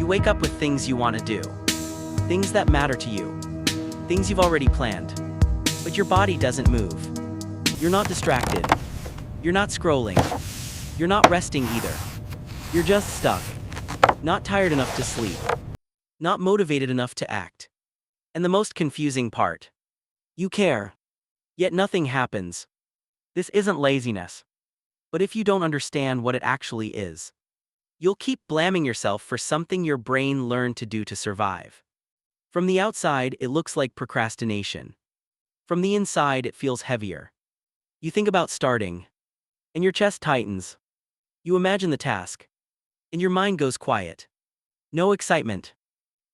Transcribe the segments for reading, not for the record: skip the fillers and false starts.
You wake up with things you want to do, things that matter to you, things you've already planned. But your body doesn't move. You're not distracted. You're not scrolling. You're not resting either. You're just stuck. Not tired enough to sleep. Not motivated enough to act. And the most confusing part. You care. Yet nothing happens. This isn't laziness. But if you don't understand what it actually is, you'll keep blaming yourself for something your brain learned to do to survive. From the outside, it looks like procrastination. From the inside, it feels heavier. You think about starting, and your chest tightens. You imagine the task, and your mind goes quiet. No excitement.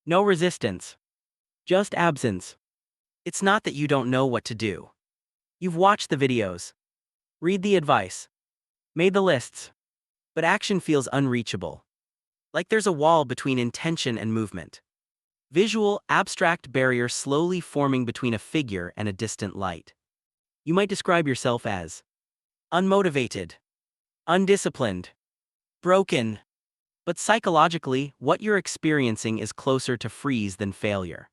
No resistance. Just absence. It's not that you don't know what to do. You've watched the videos, read the advice, made the lists, but action feels unreachable. Like there's a wall between intention and movement. Visual, abstract barrier slowly forming between a figure and a distant light. You might describe yourself as unmotivated, undisciplined, broken. But psychologically, what you're experiencing is closer to freeze than failure.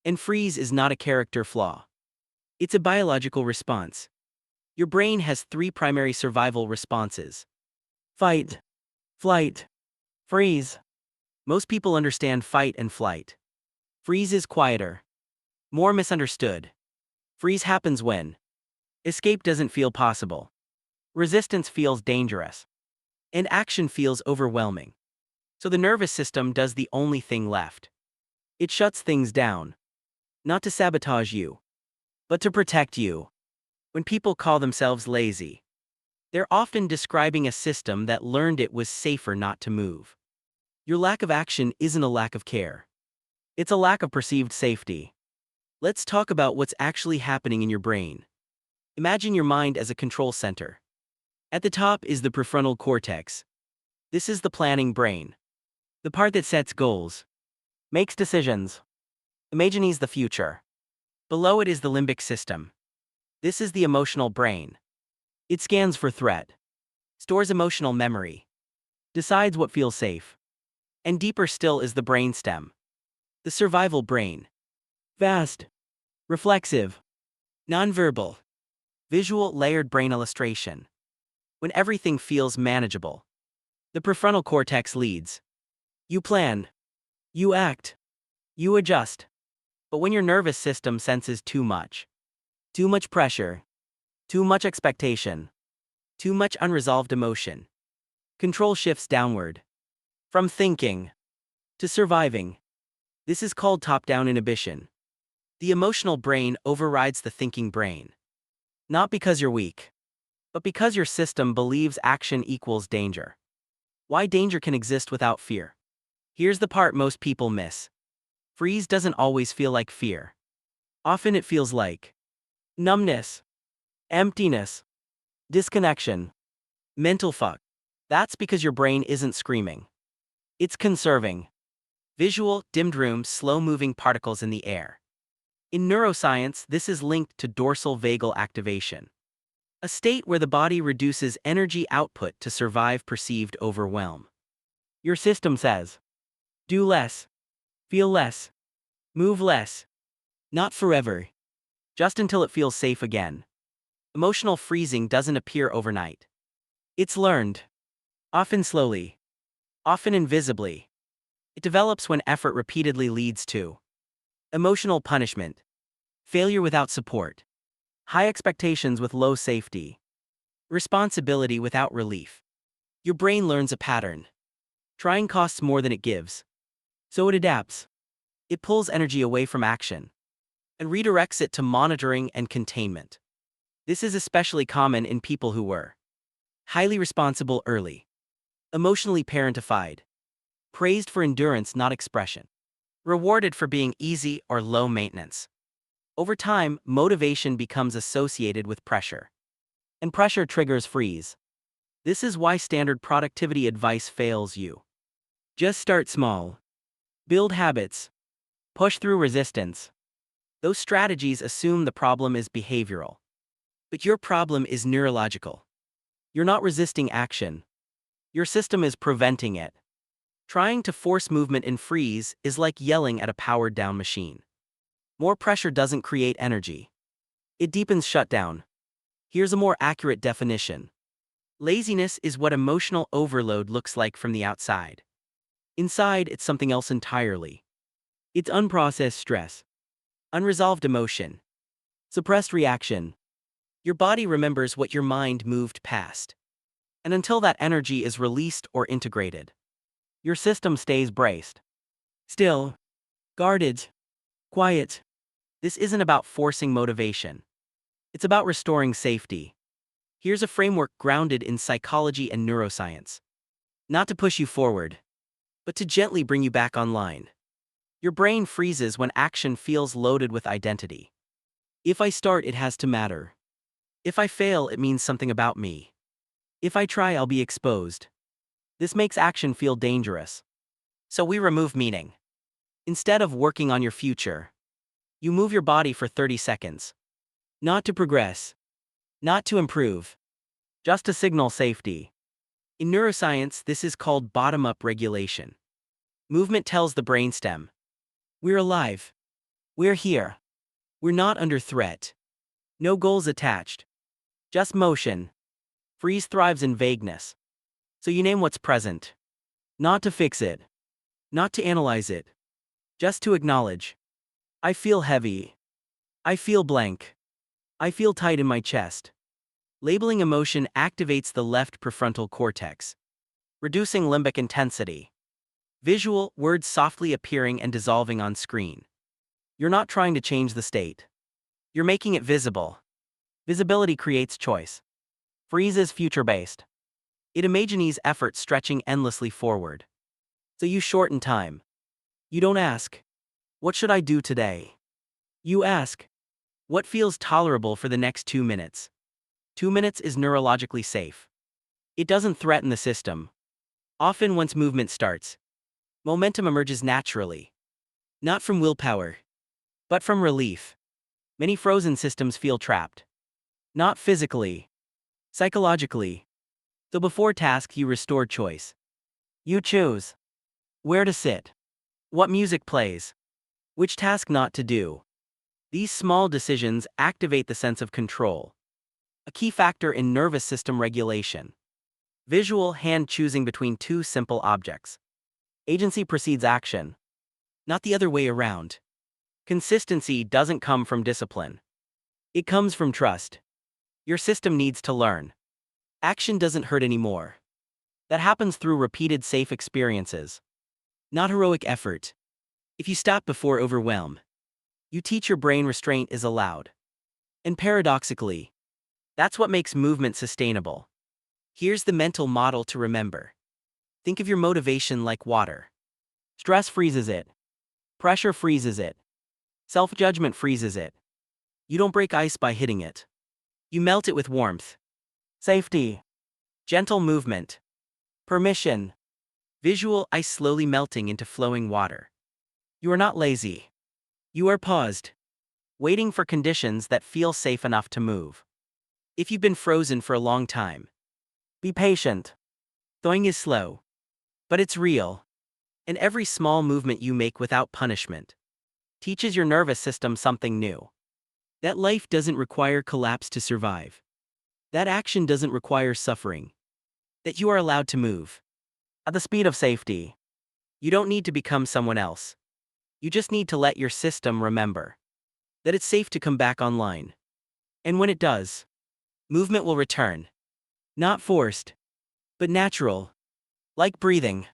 And freeze is not a character flaw. It's a biological response. Your brain has 3 primary survival responses: fight, flight, freeze. Most people understand fight and flight. Freeze is quieter, more misunderstood. Freeze happens when escape doesn't feel possible, resistance feels dangerous, and action feels overwhelming. So the nervous system does the only thing left. It shuts things down. Not to sabotage you, but to protect you. When people call themselves lazy, they're often describing a system that learned it was safer not to move. Your lack of action isn't a lack of care. It's a lack of perceived safety. Let's talk about what's actually happening in your brain. Imagine your mind as a control center. At the top is the prefrontal cortex. This is the planning brain. The part that sets goals, makes decisions, imagines the future. Below it is the limbic system. This is the emotional brain. It scans for threat, stores emotional memory, decides what feels safe. And deeper still is the brainstem, the survival brain. Vast, reflexive, nonverbal, visual layered brain illustration. When everything feels manageable, the prefrontal cortex leads. You plan, you act, you adjust. But when your nervous system senses too much pressure, too much expectation, too much unresolved emotion, control shifts downward. From thinking to surviving. This is called top-down inhibition. The emotional brain overrides the thinking brain. Not because you're weak, but because your system believes action equals danger. Why danger can exist without fear? Here's the part most people miss. Freeze doesn't always feel like fear. Often it feels like numbness, emptiness, disconnection, mental fog. That's because your brain isn't screaming. It's conserving. Visual, dimmed rooms, slow-moving particles in the air. In neuroscience, this is linked to dorsal vagal activation, a state where the body reduces energy output to survive perceived overwhelm. Your system says, do less, feel less, move less. Not forever. Just until it feels safe again. Emotional freezing doesn't appear overnight. It's learned. Often slowly. Often invisibly. It develops when effort repeatedly leads to emotional punishment, failure without support, high expectations with low safety, responsibility without relief. Your brain learns a pattern. Trying costs more than it gives. So it adapts. It pulls energy away from action and redirects it to monitoring and containment. This is especially common in people who were highly responsible early, emotionally parentified, praised for endurance not expression, rewarded for being easy or low maintenance. Over time, motivation becomes associated with pressure, and pressure triggers freeze. This is why standard productivity advice fails you. Just start small. Build habits. Push through resistance. Those strategies assume the problem is behavioral. But your problem is neurological. You're not resisting action. Your system is preventing it. Trying to force movement in freeze is like yelling at a powered-down machine. More pressure doesn't create energy. It deepens shutdown. Here's a more accurate definition. Laziness is what emotional overload looks like from the outside. Inside, it's something else entirely. It's unprocessed stress, unresolved emotion, suppressed reaction. Your body remembers what your mind moved past. And until that energy is released or integrated, your system stays braced. Still, guarded, quiet. This isn't about forcing motivation. It's about restoring safety. Here's a framework grounded in psychology and neuroscience. Not to push you forward, but to gently bring you back online. Your brain freezes when action feels loaded with identity. If I start, it has to matter. If I fail, it means something about me. If I try, I'll be exposed. This makes action feel dangerous. So we remove meaning. Instead of working on your future, you move your body for 30 seconds. Not to progress. Not to improve. Just to signal safety. In neuroscience, this is called bottom-up regulation. Movement tells the brainstem, we're alive. We're here. We're not under threat. No goals attached. Just motion. Freeze thrives in vagueness. So you name what's present. Not to fix it. Not to analyze it. Just to acknowledge. I feel heavy. I feel blank. I feel tight in my chest. Labeling emotion activates the left prefrontal cortex, reducing limbic intensity. Visual, words softly appearing and dissolving on screen. You're not trying to change the state. You're making it visible. Visibility creates choice. Freeze is future-based. It imagines effort stretching endlessly forward. So you shorten time. You don't ask, what should I do today? You ask, what feels tolerable for the next 2 minutes? 2 minutes is neurologically safe. It doesn't threaten the system. Often once movement starts, momentum emerges naturally. Not from willpower, but from relief. Many frozen systems feel trapped. Not physically, psychologically. So before task, you restore choice. You choose where to sit, what music plays, which task not to do. These small decisions activate the sense of control, a key factor in nervous system regulation. Visual hand choosing between two simple objects. Agency precedes action, not the other way around. Consistency doesn't come from discipline. It comes from trust. Your system needs to learn. Action doesn't hurt anymore. That happens through repeated safe experiences, not heroic effort. If you stop before overwhelm, you teach your brain restraint is allowed. And paradoxically, that's what makes movement sustainable. Here's the mental model to remember. Think of your motivation like water. Stress freezes it. Pressure freezes it. Self-judgment freezes it. You don't break ice by hitting it. You melt it with warmth. Safety. Gentle movement. Permission. Visual ice slowly melting into flowing water. You are not lazy. You are paused, waiting for conditions that feel safe enough to move. If you've been frozen for a long time, be patient. Thawing is slow, but it's real. And every small movement you make without punishment teaches your nervous system something new. That life doesn't require collapse to survive. That action doesn't require suffering. That you are allowed to move at the speed of safety. You don't need to become someone else. You just need to let your system remember that it's safe to come back online. And when it does, movement will return. Not forced, but natural. Like breathing.